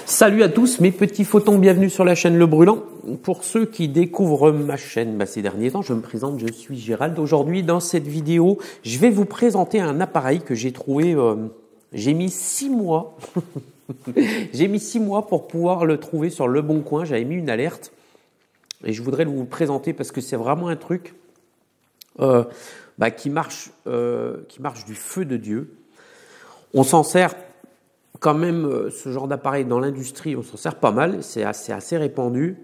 Salut à tous mes petits photons, bienvenue sur la chaîne Le Brûlant. Pour ceux qui découvrent ma chaîne ces derniers temps, je me présente, je suis Gérald. Aujourd'hui dans cette vidéo, je vais vous présenter un appareil que j'ai trouvé, j'ai mis 6 mois. J'ai mis 6 mois pour pouvoir le trouver sur Le Bon Coin, j'avais mis une alerte. Et je voudrais vous le présenter parce que c'est vraiment un truc qui marche du feu de Dieu. On s'en sert quand même, ce genre d'appareil dans l'industrie, on s'en sert pas mal, c'est assez répandu,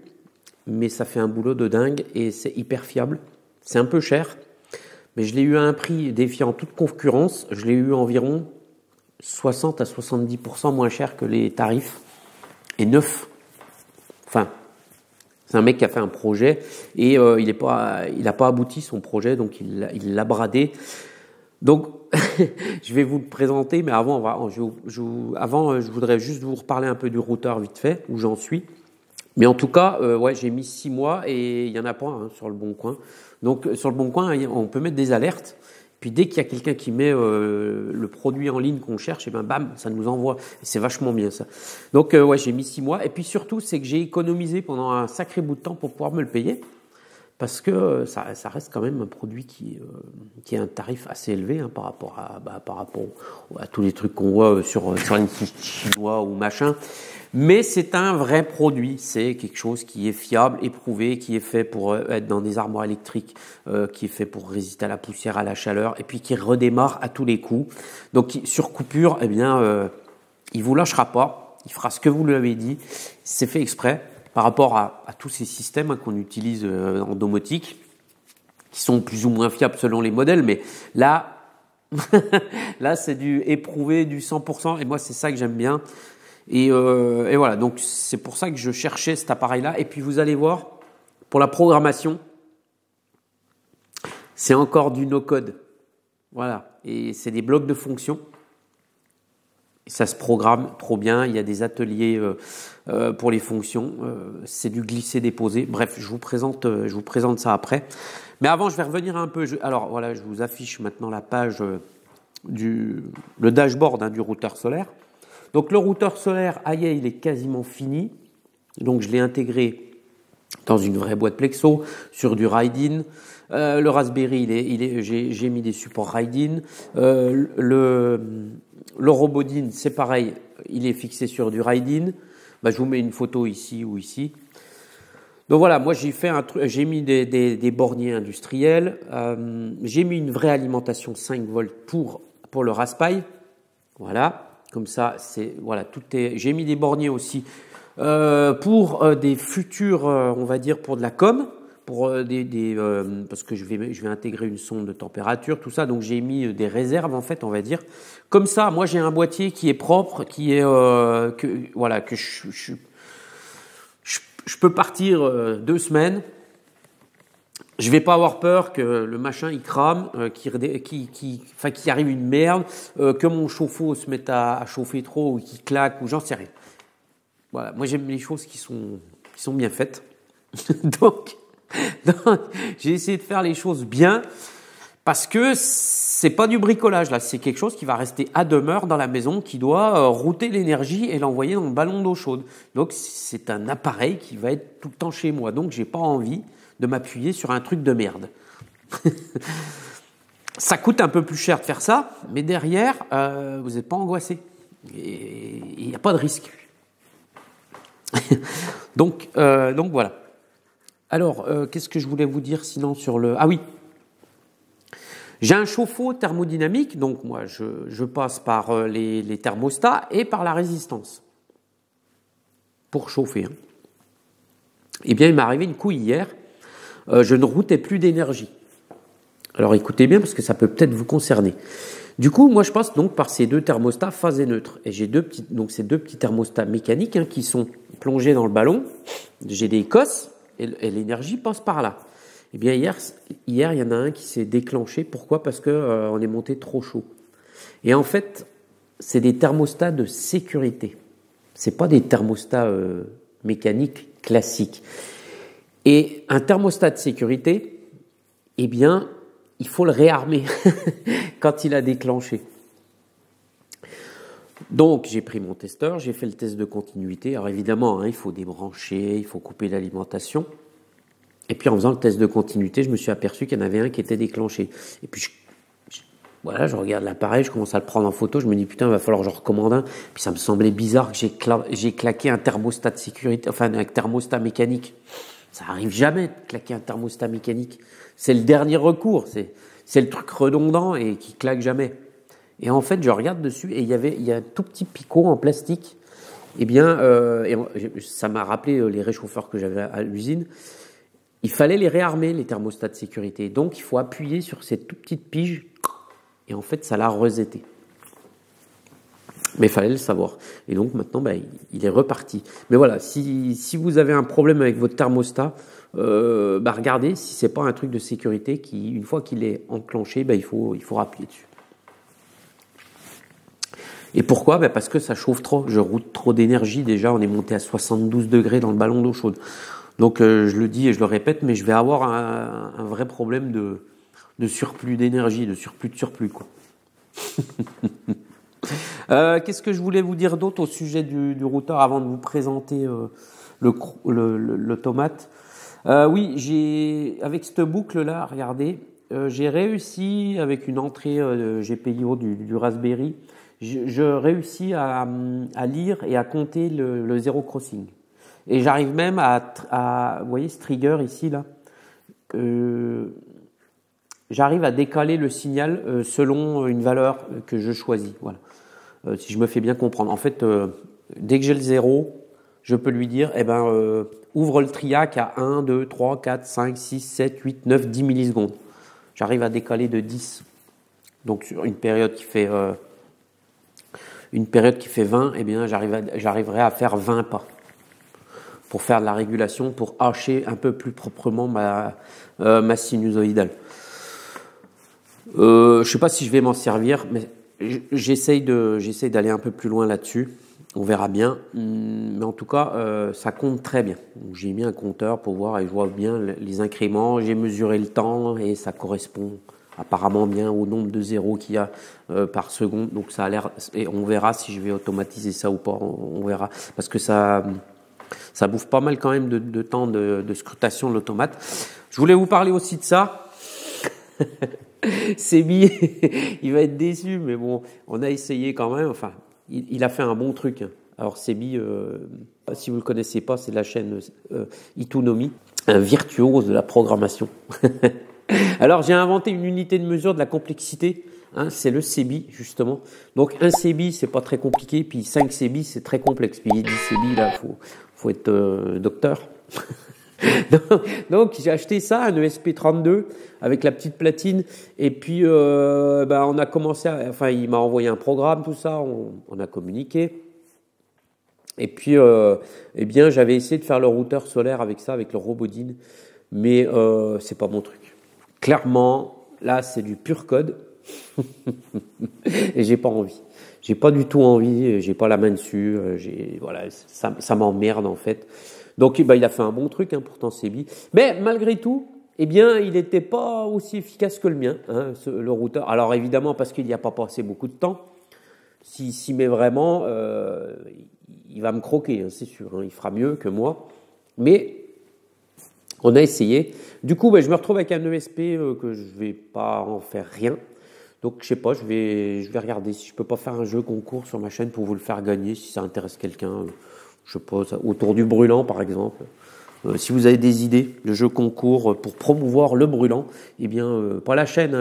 mais ça fait un boulot de dingue et c'est hyper fiable. C'est un peu cher, mais je l'ai eu à un prix défiant toute concurrence. Je l'ai eu environ 60 à 70% moins cher que les tarifs et neuf. Enfin, c'est un mec qui a fait un projet et il n'a pas abouti son projet, donc il l'a bradé. Donc, je vais vous le présenter, mais avant, je voudrais juste vous reparler un peu du routeur vite fait, où j'en suis. Mais en tout cas, j'ai mis 6 mois et il n'y en a pas sur Le Bon Coin. Donc, sur Le Bon Coin, on peut mettre des alertes. Puis, dès qu'il y a quelqu'un qui met le produit en ligne qu'on cherche, et bam, ça nous envoie. C'est vachement bien ça. Donc, j'ai mis 6 mois. Et puis surtout, c'est que j'ai économisé pendant un sacré bout de temps pour pouvoir me le payer. Parce que ça reste quand même un produit qui a un tarif assez élevé par rapport à tous les trucs qu'on voit sur les sites chinois ou machin. Mais c'est un vrai produit, c'est quelque chose qui est fiable, éprouvé, qui est fait pour être dans des armoires électriques, qui est fait pour résister à la poussière, à la chaleur, et puis qui redémarre à tous les coups. Donc sur coupure, il vous lâchera pas, il fera ce que vous lui avez dit, c'est fait exprès. Par rapport à tous ces systèmes qu'on utilise en domotique, qui sont plus ou moins fiables selon les modèles, mais là, là c'est du éprouvé, du 100%, et moi c'est ça que j'aime bien. Et voilà, donc c'est pour ça que je cherchais cet appareil-là. Et puis vous allez voir, pour la programmation, c'est encore du no-code. Voilà, et c'est des blocs de fonctions. Ça se programme trop bien, il y a des ateliers pour les fonctions, c'est du glisser-déposer. Bref, je vous présente ça après. Mais avant, je vais revenir un peu. Alors voilà, je vous affiche maintenant la page le dashboard du routeur solaire. Donc le routeur solaire, il est quasiment fini. Donc je l'ai intégré dans une vraie boîte Plexo sur du Ride-in. Le Raspberry, j'ai mis des supports Ride-in. Le Robodin, c'est pareil, il est fixé sur du Ride-in. Je vous mets une photo ici ou ici. Donc voilà, moi j'ai mis des borniers industriels. J'ai mis une vraie alimentation 5 volts pour le Raspail. Voilà, comme ça, j'ai mis des borniers aussi pour des futurs, on va dire, pour de la com. Pour parce que je vais intégrer une sonde de température, tout ça, donc j'ai mis des réserves en fait, on va dire. Comme ça, moi j'ai un boîtier qui est propre, qui est que je peux partir 2 semaines. Je vais pas avoir peur que le machin il crame, qu'il arrive une merde, que mon chauffe-eau se mette à chauffer trop ou qu'il claque ou j'en sais rien. Voilà, moi j'aime les choses qui sont bien faites. Donc j'ai essayé de faire les choses bien parce que c'est pas du bricolage là, c'est quelque chose qui va rester à demeure dans la maison, qui doit router l'énergie et l'envoyer dans le ballon d'eau chaude. Donc c'est un appareil qui va être tout le temps chez moi. Donc j'ai pas envie de m'appuyer sur un truc de merde. Ça coûte un peu plus cher de faire ça, mais derrière vous n'êtes pas angoissé. Et il n'y a pas de risque. donc voilà. Alors, qu'est-ce que je voulais vous dire sinon sur le... Ah oui, j'ai un chauffe-eau thermodynamique, donc moi je passe par les thermostats et par la résistance pour chauffer. Eh bien, il m'est arrivé une couille hier, je ne routais plus d'énergie. Alors écoutez bien parce que ça peut peut-être vous concerner. Du coup, moi je passe donc par ces 2 thermostats phase et neutre. Et j'ai ces 2 petits thermostats mécaniques qui sont plongés dans le ballon. J'ai des cosses. Et l'énergie passe par là. Eh bien hier, il y en a un qui s'est déclenché. Pourquoi ? Parce que on est monté trop chaud. Et en fait, c'est des thermostats de sécurité. C'est pas des thermostats mécaniques classiques. Et un thermostat de sécurité, eh bien, il faut le réarmer quand il a déclenché. Donc j'ai pris mon testeur, j'ai fait le test de continuité. Alors évidemment, hein, il faut débrancher, il faut couper l'alimentation. Et puis en faisant le test de continuité, je me suis aperçu qu'il y en avait un qui était déclenché. Et puis voilà, je regarde l'appareil, je commence à le prendre en photo, je me dis putain, il va falloir que je recommande un. Puis ça me semblait bizarre que j'ai claqué un thermostat de sécurité, enfin un thermostat mécanique. Ça arrive jamais de claquer un thermostat mécanique. C'est le dernier recours, c'est le truc redondant et qui claque jamais. Et en fait, je regarde dessus et il y a un tout petit picot en plastique. Eh bien, ça m'a rappelé les réchauffeurs que j'avais à l'usine. Il fallait les réarmer, les thermostats de sécurité. Donc, il faut appuyer sur cette toute petite pige et en fait, ça l'a reseté. Mais il fallait le savoir. Et donc, maintenant, il est reparti. Mais voilà, si vous avez un problème avec votre thermostat, regardez si c'est pas un truc de sécurité qui, une fois qu'il est enclenché, il faut appuyer dessus. Et pourquoi? Parce que ça chauffe trop. Je route trop d'énergie. Déjà, on est monté à 72 degrés dans le ballon d'eau chaude. Donc, je le dis et je le répète, mais je vais avoir un vrai problème de surplus d'énergie, de surplus, quoi. Qu'est-ce que je voulais vous dire d'autre au sujet du routeur avant de vous présenter l'automate? Oui, avec cette boucle-là, regardez, j'ai réussi avec une entrée GPIO du Raspberry, je réussis à lire et à compter le zero crossing. Et j'arrive même vous voyez ce trigger ici, là, j'arrive à décaler le signal selon une valeur que je choisis. Voilà. Si je me fais bien comprendre. En fait, dès que j'ai le 0, je peux lui dire, ouvre le triac à 1, 2, 3, 4, 5, 6, 7, 8, 9, 10 millisecondes. J'arrive à décaler de 10. Donc, sur une période qui fait 20, j'arriverai à faire 20 pas. Pour faire de la régulation, pour hacher un peu plus proprement ma sinusoïdale. Je sais pas si je vais m'en servir, mais j'essaye d'aller un peu plus loin là-dessus. On verra bien. Mais en tout cas, ça compte très bien. J'ai mis un compteur pour voir et je vois bien les incréments. J'ai mesuré le temps et ça correspond apparemment bien au nombre de zéros qu'il y a par seconde. Donc ça a l'air, et on verra si je vais automatiser ça ou pas. On verra. Parce que ça bouffe pas mal quand même de temps de scrutation de l'automate. Je voulais vous parler aussi de ça. Sébi, il va être déçu, mais bon, on a essayé quand même. Enfin, il a fait un bon truc. Alors Sébi, si vous le connaissez pas, c'est la chaîne Itunomi, un virtuose de la programmation. Alors j'ai inventé une unité de mesure de la complexité. C'est le Sébi justement. Donc un Sébi c'est pas très compliqué, puis 5 Sébi c'est très complexe. Puis 10 Sébi là, faut être docteur. Donc j'ai acheté ça, un ESP32 avec la petite platine et puis on a commencé il m'a envoyé un programme, tout ça, on a communiqué et puis j'avais essayé de faire le routeur solaire avec ça, avec le Robodine, mais c'est pas mon truc. Clairement, là c'est du pur code et j'ai pas envie. J'ai pas du tout envie, j'ai pas la main dessus, ça m'emmerde en fait. Donc, il a fait un bon truc, pourtant Sébi. Mais malgré tout, il n'était pas aussi efficace que le mien, le routeur. Alors évidemment, parce qu'il n'y a pas passé beaucoup de temps. S'il met vraiment, il va me croquer, c'est sûr. Il fera mieux que moi. Mais on a essayé. Du coup, je me retrouve avec un ESP que je vais pas en faire rien. Donc, je sais pas, je vais regarder si je peux pas faire un jeu concours sur ma chaîne pour vous le faire gagner, si ça intéresse quelqu'un. Je sais pas, autour du brûlant par exemple. Si vous avez des idées de jeux concours pour promouvoir le brûlant, pas la chaîne,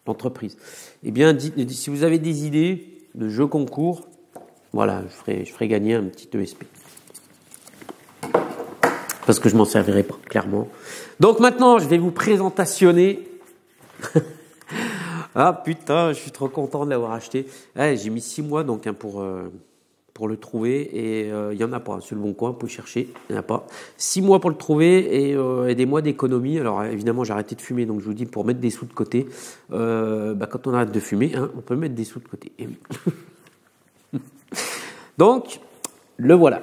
l'entreprise. Si vous avez des idées de jeux concours, voilà, je ferai gagner un petit ESP. Parce que je m'en servirai pas, clairement. Donc maintenant, je vais vous présentationner. Ah putain, je suis trop content de l'avoir acheté. J'ai mis 6 mois donc pour le trouver et il y en a pas sur le bon coin, vous pouvez chercher, il n'y en a pas. 6 mois pour le trouver et des mois d'économie. Alors évidemment j'ai arrêté de fumer, donc je vous dis pour mettre des sous de côté, quand on arrête de fumer, on peut mettre des sous de côté. Et oui. Donc le voilà.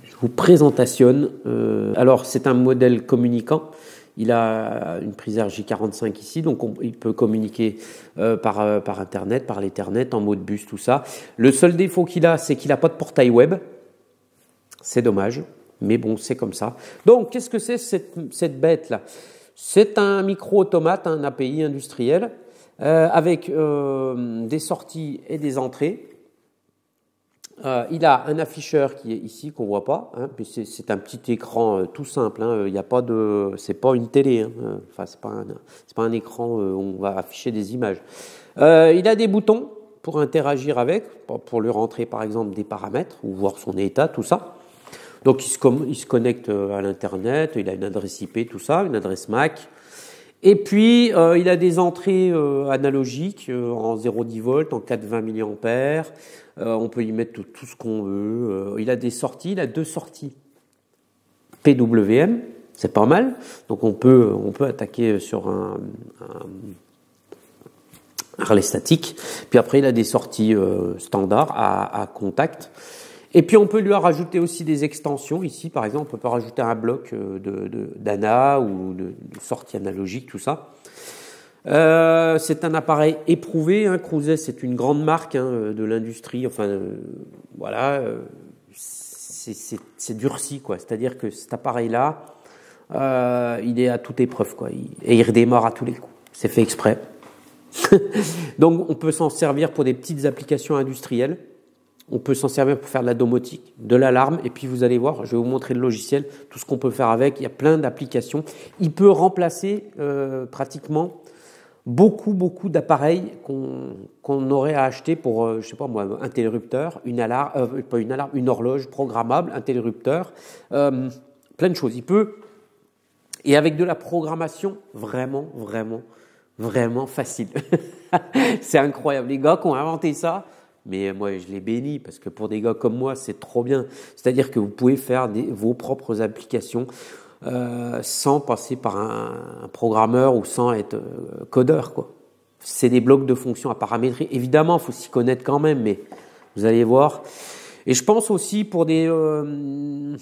Je vous présentationne. Alors c'est un modèle communicant. Il a une prise RJ45 ici, donc il peut communiquer par Internet, par l'Ethernet, en mode bus, tout ça. Le seul défaut qu'il a, c'est qu'il n'a pas de portail web. C'est dommage, mais bon, c'est comme ça. Donc, qu'est-ce que c'est cette bête-là? C'est un micro-automate, un API industriel, avec des sorties et des entrées. Il a un afficheur qui est ici, qu'on voit pas, hein, puis c'est un petit écran tout simple, hein, il y a pas de, c'est pas une télé, hein, enfin c'est pas un écran où on va afficher des images. Il a des boutons pour interagir avec, pour lui rentrer par exemple des paramètres ou voir son état, tout ça. Donc il se connecte à l'internet, il a une adresse IP, tout ça, une adresse MAC. Et puis, il a des entrées analogiques en 0,10 volts, en 420 mA. On peut y mettre tout ce qu'on veut. Il a des sorties, il a 2 sorties PWM, c'est pas mal. Donc on peut attaquer sur un relais statique. Puis après, il a des sorties standards à contact. Et puis on peut lui rajouter aussi des extensions. Ici, par exemple, on peut rajouter un bloc d'ANA ou de sortie analogique, tout ça. C'est un appareil éprouvé. Hein. Crouzet, c'est une grande marque de l'industrie. Enfin, voilà, c'est durci, quoi. C'est-à-dire que cet appareil-là, il est à toute épreuve, quoi. Et il redémarre à tous les coups. C'est fait exprès. Donc, on peut s'en servir pour des petites applications industrielles. On peut s'en servir pour faire de la domotique, de l'alarme, et puis vous allez voir, je vais vous montrer le logiciel, tout ce qu'on peut faire avec. Il y a plein d'applications. Il peut remplacer pratiquement beaucoup d'appareils qu'on aurait à acheter pour, je sais pas moi, un interrupteur, une alarme, pas une alarme, une horloge programmable, un interrupteur, plein de choses. Il peut, et avec de la programmation vraiment facile. C'est incroyable. Les gars qui ont inventé ça. Mais moi, je les bénis parce que pour des gars comme moi, c'est trop bien. C'est-à-dire que vous pouvez faire vos propres applications sans passer par un programmeur ou sans être codeur, quoi. C'est des blocs de fonctions à paramétrer. Évidemment, il faut s'y connaître quand même, mais vous allez voir. Et je pense aussi pour des... je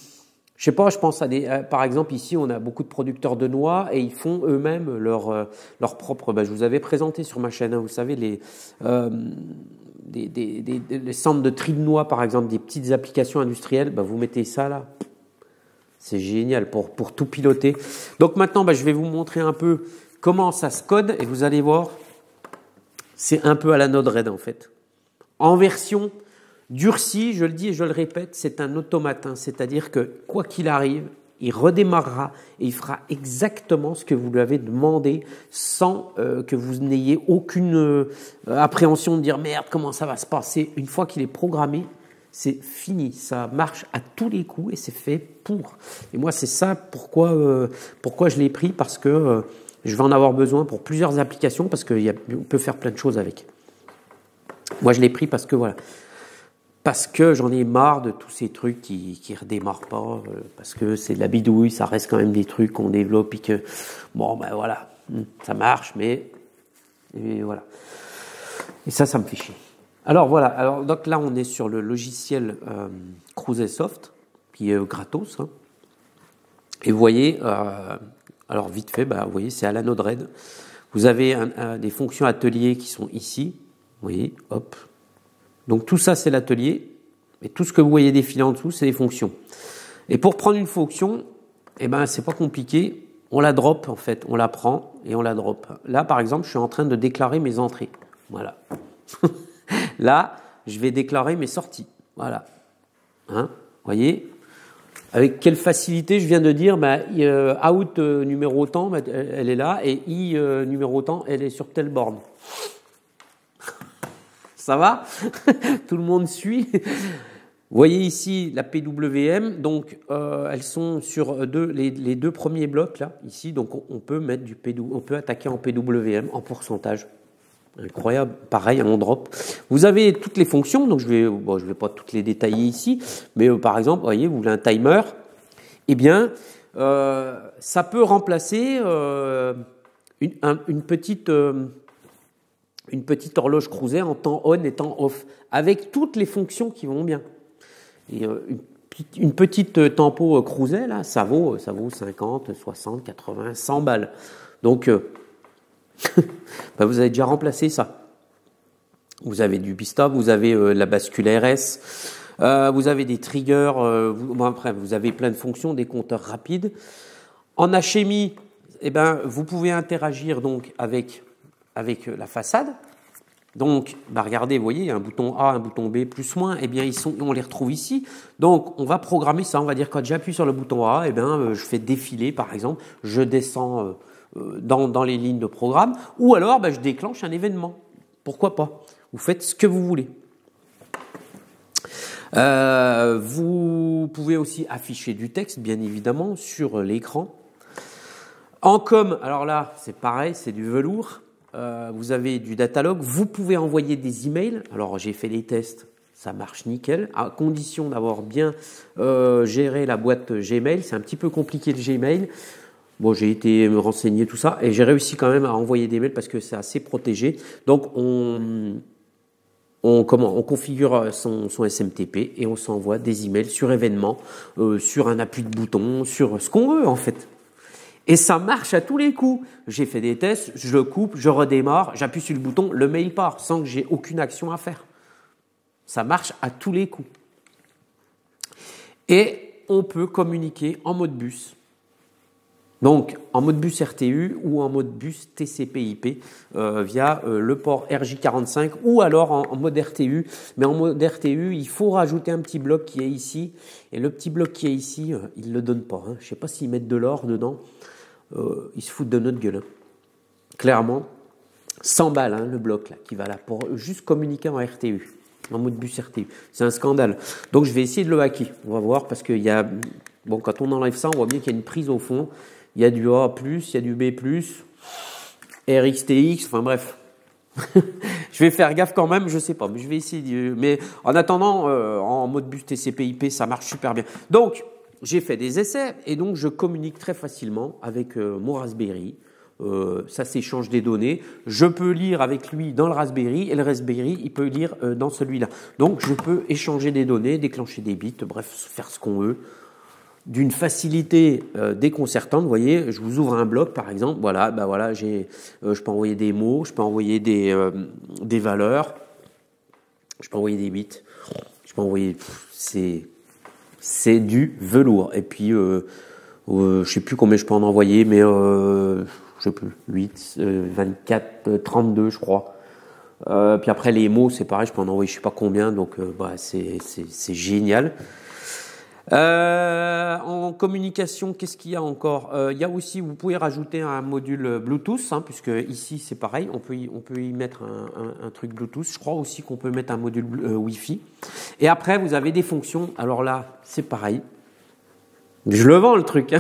sais pas, je pense à des... par exemple, ici, on a beaucoup de producteurs de noix et ils font eux-mêmes leur propre... je vous avais présenté sur ma chaîne, hein, vous savez, les centres de tri de noix, par exemple, des petites applications industrielles, vous mettez ça là. C'est génial pour tout piloter. Donc maintenant, je vais vous montrer un peu comment ça se code et vous allez voir, c'est un peu à la Node-RED en fait. En version durcie, je le dis et je le répète, c'est un automate, c'est-à-dire que quoi qu'il arrive, il redémarrera et il fera exactement ce que vous lui avez demandé sans que vous n'ayez aucune appréhension de dire merde, comment ça va se passer. Une fois qu'il est programmé, c'est fini. Ça marche à tous les coups et c'est fait pour. Et moi, c'est ça pourquoi je l'ai pris, parce que je vais en avoir besoin pour plusieurs applications, parce qu'on peut faire plein de choses avec. Moi, je l'ai pris parce que voilà. Parce que j'en ai marre de tous ces trucs qui redémarrent pas, parce que c'est de la bidouille, ça reste quand même des trucs qu'on développe et que, voilà, ça marche, mais et voilà. Et ça me fait chier. Alors voilà, donc là on est sur le logiciel Crouzet Soft, qui est gratos, hein. Et vous voyez, alors vite fait, vous voyez, c'est à la Node-RED. Vous avez des fonctions ateliers qui sont ici, vous voyez, hop. Donc tout ça, c'est l'atelier, et tout ce que vous voyez défiler en dessous, c'est les fonctions. Et pour prendre une fonction, c'est pas compliqué, on la drop en fait, on la prend et on la drop. Là, par exemple, je suis en train de déclarer mes entrées. Voilà. Là, je vais déclarer mes sorties. Voilà. Hein, voyez, avec quelle facilité je viens de dire, out numéro temps, elle est là, et i numéro temps, elle est sur telle borne. Ça va? Tout le monde suit. Vous voyez ici la PWM, donc elles sont sur les deux premiers blocs là, ici, donc on peut mettre on peut attaquer en PWM en pourcentage. Incroyable, pareil, on drop. Vous avez toutes les fonctions, donc je vais pas toutes les détailler ici, mais par exemple, vous voyez, vous voulez un timer, ça peut remplacer une petite horloge Crouzet en temps on et temps off, avec toutes les fonctions qui vont bien. Et Une petite tempo Cruiset, là, ça vaut 50, 60, 80, 100 balles. Donc, bah, vous avez déjà remplacé ça. Vous avez du bistop, vous avez la bascule RS, vous avez des triggers, après, vous avez plein de fonctions, des compteurs rapides. En HMI, eh ben, vous pouvez interagir donc avec la façade. Donc, bah regardez, vous voyez, il y a un bouton A, un bouton B, plus, moins, eh bien, on les retrouve ici. Donc, on va programmer ça. On va dire quand j'appuie sur le bouton A, eh bien, je fais défiler, par exemple, je descends dans les lignes de programme, ou alors, bah, je déclenche un événement. Pourquoi pas? Vous faites ce que vous voulez. Vous pouvez aussi afficher du texte, bien évidemment, sur l'écran. En com, alors là, c'est pareil, c'est du velours. Vous avez du datalog, vous pouvez envoyer des emails. Alors j'ai fait les tests, ça marche nickel, à condition d'avoir bien géré la boîte Gmail. C'est un petit peu compliqué le Gmail. Bon, j'ai été me renseigner tout ça et j'ai réussi quand même à envoyer des mails parce que c'est assez protégé. Donc on configure son SMTP et on s'envoie des emails sur événements, sur un appui de bouton, sur ce qu'on veut en fait. Et ça marche à tous les coups. J'ai fait des tests, je coupe, je redémarre, j'appuie sur le bouton, le mail part sans que j'ai aucune action à faire. Ça marche à tous les coups. Et on peut communiquer en mode bus. Donc en mode bus RTU ou en mode bus TCP/IP via le port RJ45 ou alors en mode RTU. Mais en mode RTU, il faut rajouter un petit bloc qui est ici. Et le petit bloc qui est ici, ils ne le donnent pas. Je ne sais pas s'ils mettent de l'or dedans. Ils se foutent de notre gueule. Clairement, 100 balles le bloc là, qui va là pour juste communiquer en RTU, en mode bus RTU. C'est un scandale. Donc je vais essayer de le hacker. On va voir parce qu'il y a, bon, quand on enlève ça, on voit bien qu'il y a une prise au fond. Il y a du A+, il y a du B+, RXTX, enfin bref. Je vais faire gaffe quand même, je sais pas, mais je vais essayer. Mais en attendant, en mode bus TCP/IP, ça marche super bien. Donc, j'ai fait des essais et donc je communique très facilement avec mon Raspberry. Ça s'échange des données. Je peux lire avec lui dans le Raspberry et le Raspberry, il peut lire dans celui-là. Donc, je peux échanger des données, déclencher des bits, bref, faire ce qu'on veut. D'une facilité déconcertante, vous voyez, je vous ouvre un bloc par exemple, voilà, bah voilà, je peux envoyer des mots, je peux envoyer des valeurs, je peux envoyer des bits, je peux envoyer, c'est du velours. Et puis, je sais plus combien je peux en envoyer, mais je sais plus, 8, 24, 32 je crois. Puis après les mots, c'est pareil, je peux en envoyer je sais pas combien, donc bah, c'est génial. En communication, qu'est-ce qu'il y a encore? Il y a aussi, vous pouvez rajouter un module Bluetooth, puisque ici c'est pareil, on peut y mettre un truc Bluetooth. Je crois aussi qu'on peut mettre un module Wi-Fi. Et après, vous avez des fonctions. Alors là, c'est pareil. Je le vends le truc.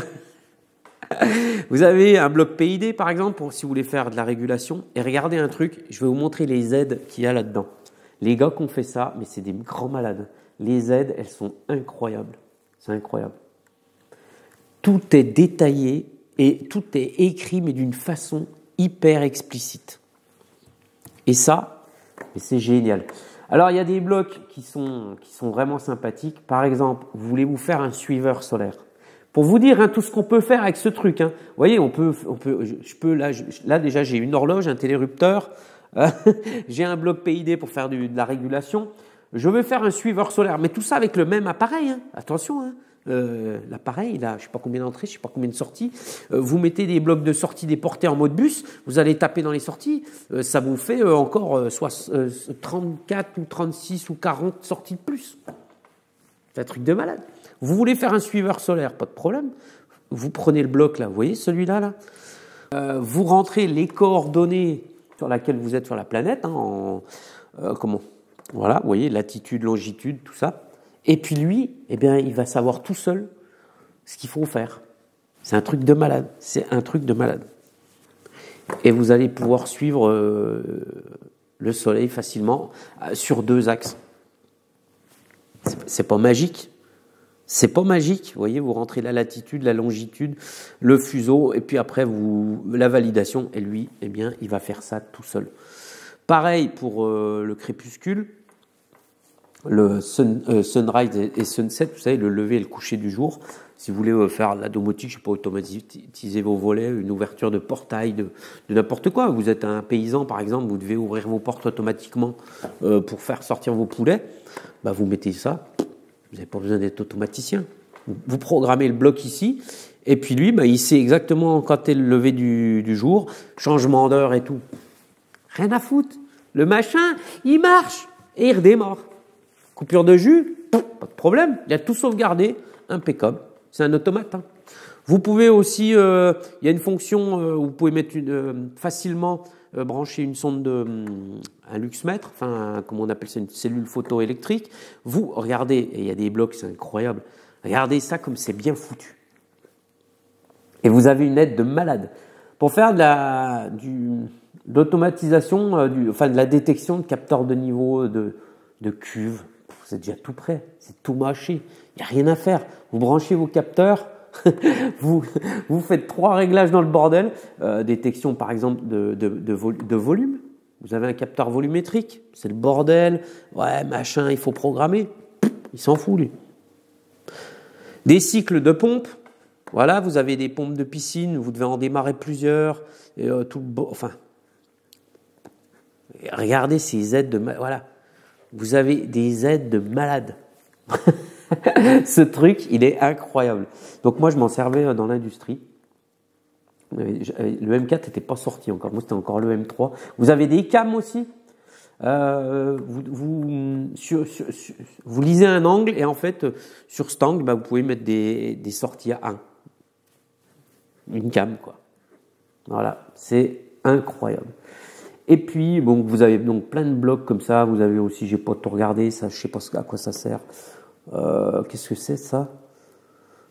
Vous avez un bloc PID par exemple, si vous voulez faire de la régulation. Et regardez un truc, je vais vous montrer les aides qu'il y a là-dedans. Les gars qui ont fait ça, mais c'est des grands malades. Les aides, elles sont incroyables. C'est incroyable. Tout est détaillé et tout est écrit, mais d'une façon hyper explicite. Et ça, c'est génial. Alors, il y a des blocs qui sont vraiment sympathiques. Par exemple, vous voulez vous faire un suiveur solaire. Pour vous dire tout ce qu'on peut faire avec ce truc. Vous voyez, là déjà, j'ai une horloge, un télérupteur, j'ai un bloc PID pour faire de la régulation. Je veux faire un suiveur solaire, mais tout ça avec le même appareil. Attention, l'appareil, il a je ne sais pas combien d'entrées, je ne sais pas combien de sorties. Vous mettez des blocs de sortie déportés en mode bus, vous allez taper dans les sorties, ça vous fait encore 34 ou 36 ou 40 sorties de plus. C'est un truc de malade. Vous voulez faire un suiveur solaire, pas de problème. Vous prenez le bloc là, vous voyez celui-là là. Vous rentrez les coordonnées sur lesquelles vous êtes sur la planète, voilà, vous voyez, latitude, longitude, tout ça. Et puis lui, eh bien, il va savoir tout seul ce qu'il faut faire. C'est un truc de malade. C'est un truc de malade. Et vous allez pouvoir suivre le soleil facilement sur 2 axes. C'est pas magique. C'est pas magique. Vous voyez, vous rentrez la latitude, la longitude, le fuseau, et puis après, la validation. Et lui, eh bien, il va faire ça tout seul. Pareil pour le crépuscule. le sunrise et sunset, vous savez, le lever et le coucher du jour. Si vous voulez faire la domotique, je sais pas, automatiser vos volets, une ouverture de portail, de n'importe quoi. Vous êtes un paysan, par exemple, vous devez ouvrir vos portes automatiquement pour faire sortir vos poulets. Bah, vous mettez ça. Vous n'avez pas besoin d'être automaticien. Vous programmez le bloc ici. Et puis lui, bah, il sait exactement quand est le lever du jour, changement d'heure et tout. Rien à foutre. Le machin, il marche et il redémarre. Coupure de jus, pas de problème. Il a tout sauvegardé, impeccable. C'est un automate. Hein. Vous pouvez aussi, il y a une fonction où vous pouvez mettre facilement brancher une sonde un luxmètre, enfin, comment on appelle ça, une cellule photoélectrique. Vous regardez, et il y a des blocs, c'est incroyable. Regardez ça comme c'est bien foutu. Et vous avez une aide de malade pour faire d'automatisation, enfin de la détection de capteurs de niveau de cuve. C'est déjà tout prêt, c'est tout mâché. Il n'y a rien à faire. Vous branchez vos capteurs, vous faites 3 réglages dans le bordel. Détection par exemple de volume. Vous avez un capteur volumétrique, c'est le bordel. Ouais, machin, il faut programmer. Il s'en fout lui. Des cycles de pompe. Voilà, vous avez des pompes de piscine, vous devez en démarrer plusieurs. Et, enfin, regardez ces aides de voilà. Vous avez des aides de malade. Ce truc, il est incroyable. Donc moi, je m'en servais dans l'industrie. Le M4 n'était pas sorti encore. Moi, c'était encore le M3. Vous avez des cams aussi. Vous lisez un angle et en fait, sur cet angle, bah, vous pouvez mettre des sorties à 1. Une cam, quoi. Voilà, c'est incroyable. Et puis, bon, vous avez donc plein de blocs comme ça. Vous avez aussi, j'ai pas tout regardé, ça, je sais pas à quoi ça sert. Qu'est-ce que c'est ça?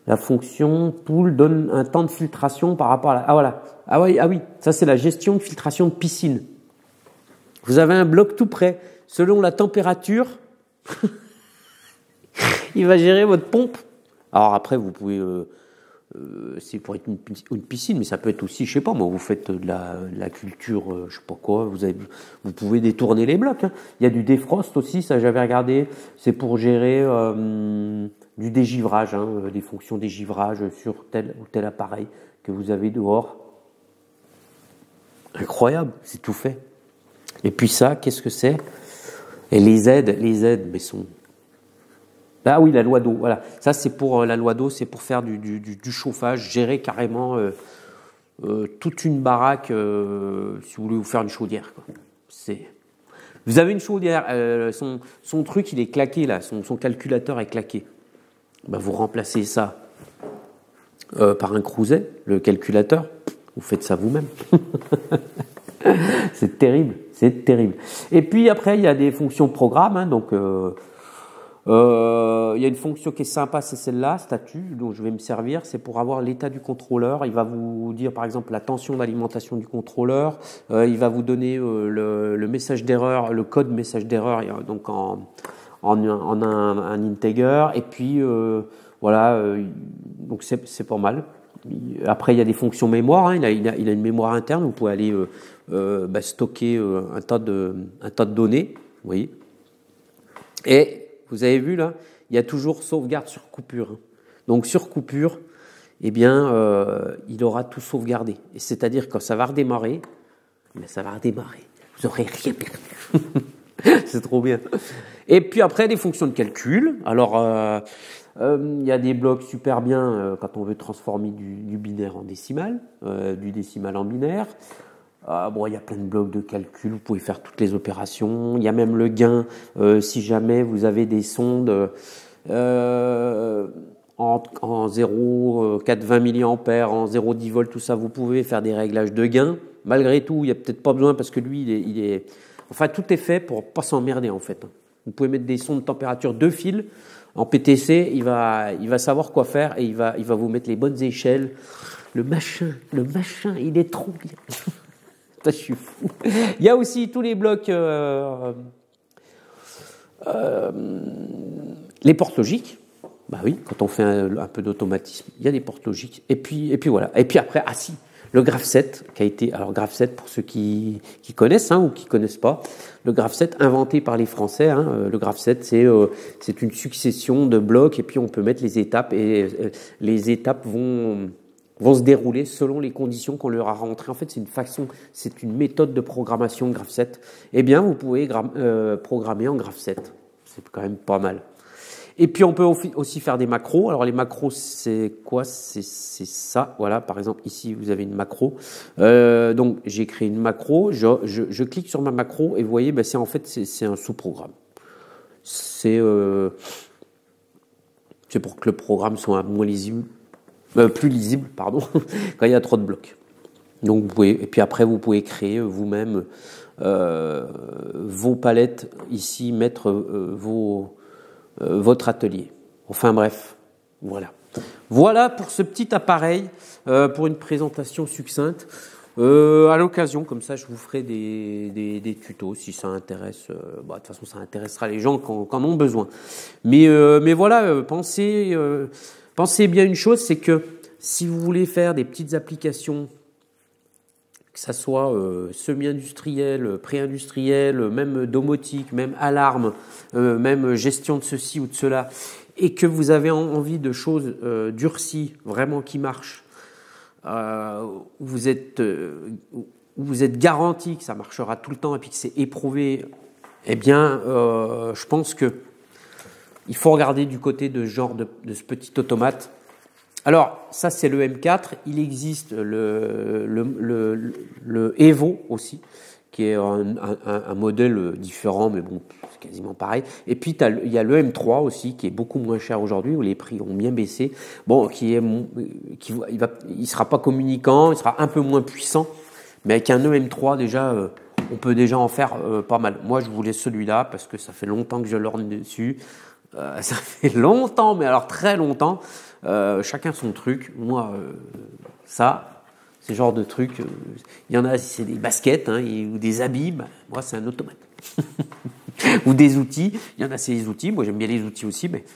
La fonction pool donne un temps de filtration par rapport à ah voilà. Ah oui, ça c'est la gestion de filtration de piscine. Vous avez un bloc tout prêt. Selon la température, il va gérer votre pompe. Alors après, vous pouvez c'est pour être une piscine, mais ça peut être aussi, je sais pas moi, vous faites de la culture, je sais pas quoi, vous pouvez détourner les blocs. Hein. Il y a du défrost aussi, ça j'avais regardé, c'est pour gérer du dégivrage, hein, des fonctions dégivrage sur tel ou tel appareil que vous avez dehors. Incroyable, c'est tout fait. Et puis ça, qu'est-ce que c'est? Et les aides, mais sont... Ah oui, la loi d'eau, voilà. Ça, c'est pour la loi d'eau, c'est pour faire du chauffage, gérer carrément toute une baraque, si vous voulez vous faire une chaudière. Quoi. Vous avez une chaudière, son truc, il est claqué là, son calculateur est claqué. Ben, vous remplacez ça par un Cruset, le calculateur, vous faites ça vous-même. C'est terrible, c'est terrible. Et puis après, il y a des fonctions programme, hein, donc... il y a une fonction qui est sympa, c'est celle-là, statut, dont je vais me servir. C'est pour avoir l'état du contrôleur. Il va vous dire, par exemple, la tension d'alimentation du contrôleur. Il va vous donner le message d'erreur, le code message d'erreur, donc en un integer. Et puis, voilà, donc c'est pas mal. Après, il y a des fonctions mémoire. Hein. Il a une mémoire interne. Vous pouvez aller stocker un tas de données. Vous voyez. Et vous avez vu là, il y a toujours sauvegarde sur coupure. Hein. Donc sur coupure, eh bien, il aura tout sauvegardé. Et c'est-à-dire que quand ça va redémarrer, ça va redémarrer. Vous n'aurez rien perdu. C'est trop bien. Et puis après, des fonctions de calcul. Alors, il y a des blocs super bien quand on veut transformer du binaire en décimal, du décimal en binaire. Bon, il y a plein de blocs de calcul, vous pouvez faire toutes les opérations. Il y a même le gain, si jamais vous avez des sondes en 0,420 mA, en 0,10 volts, tout ça, vous pouvez faire des réglages de gain. Malgré tout, il n'y a peut-être pas besoin parce que lui, il est... Enfin, tout est fait pour pas s'emmerder en fait. Vous pouvez mettre des sondes de température de fil. En PTC, il va savoir quoi faire et il va vous mettre les bonnes échelles. Le machin, il est trop bien. Je suis fou. Il y a aussi tous les blocs, les portes logiques. Bah oui, quand on fait un peu d'automatisme, il y a des portes logiques. Et puis voilà. Et puis après, Le Graph-7 qui a été, alors Graph-7 pour ceux qui connaissent ou qui connaissent pas, le Graph-7 inventé par les Français. Le Graph-7 c'est une succession de blocs et puis on peut mettre les étapes et les étapes vont se dérouler selon les conditions qu'on leur a rentrées. En fait, c'est une méthode de programmation Graph-7. Eh bien, vous pouvez programmer en Graph-7. C'est quand même pas mal. Et puis, on peut aussi faire des macros. Alors, les macros, c'est quoi? C'est ça. Voilà, par exemple, ici, vous avez une macro. Donc, j'ai créé une macro. Je clique sur ma macro et vous voyez, c'est un sous-programme. C'est pour que le programme soit moins lisible. Plus lisible, pardon, quand il y a trop de blocs. Donc vous pouvez, et puis après vous pouvez créer vous-même vos palettes ici, mettre votre atelier. Enfin bref, voilà. Voilà pour ce petit appareil, pour une présentation succincte. À l'occasion, comme ça, je vous ferai des tutos si ça intéresse. De toute façon, ça intéressera les gens qui en ont besoin. Mais voilà, pensez bien une chose, c'est que si vous voulez faire des petites applications, que ça soit semi-industriel, pré-industriel, même domotique, même alarme, même gestion de ceci ou de cela, et que vous avez envie de choses durcies, vraiment qui marchent, vous êtes garanti que ça marchera tout le temps et puis que c'est éprouvé, eh bien, je pense que il faut regarder du côté de ce petit automate. Alors, ça, c'est le M4. Il existe le Evo aussi, qui est un modèle différent, mais bon, c'est quasiment pareil. Et puis, il y a le M3 aussi, qui est beaucoup moins cher aujourd'hui, où les prix ont bien baissé. Bon, il sera pas communicant, il sera un peu moins puissant, mais avec un EM3, déjà, on peut déjà en faire pas mal. Moi, je voulais celui-là, parce que ça fait longtemps que je l'orne dessus. Ça fait longtemps, mais alors très longtemps. Chacun son truc. Moi, ça, c'est le genre de truc. Il y en a, c'est des baskets ou des habits. Moi, c'est un automate. Ou des outils. Il y en a, c'est des outils. Moi, j'aime bien les outils aussi, mais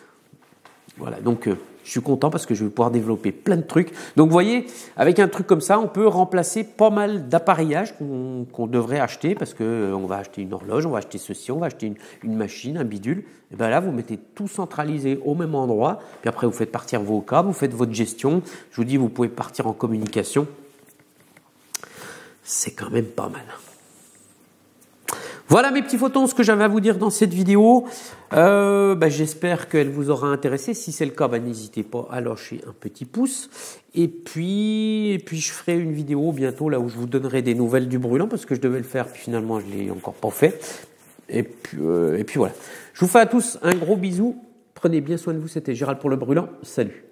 voilà. Donc, je suis content parce que je vais pouvoir développer plein de trucs. Donc, vous voyez, avec un truc comme ça, on peut remplacer pas mal d'appareillage qu'on devrait acheter parce que on va acheter une horloge, on va acheter ceci, on va acheter une machine, un bidule. Et bien là, vous mettez tout centralisé au même endroit. Puis après, vous faites partir vos câbles, vous faites votre gestion. Je vous dis, vous pouvez partir en communication. C'est quand même pas mal. Voilà mes petits photons, ce que j'avais à vous dire dans cette vidéo. J'espère qu'elle vous aura intéressé. Si c'est le cas, n'hésitez pas à lâcher un petit pouce. Et puis je ferai une vidéo bientôt là où je vous donnerai des nouvelles du brûlant parce que je devais le faire, puis finalement je l'ai encore pas fait. Et puis voilà. Je vous fais à tous un gros bisou. Prenez bien soin de vous. C'était Gérald pour le brûlant. Salut.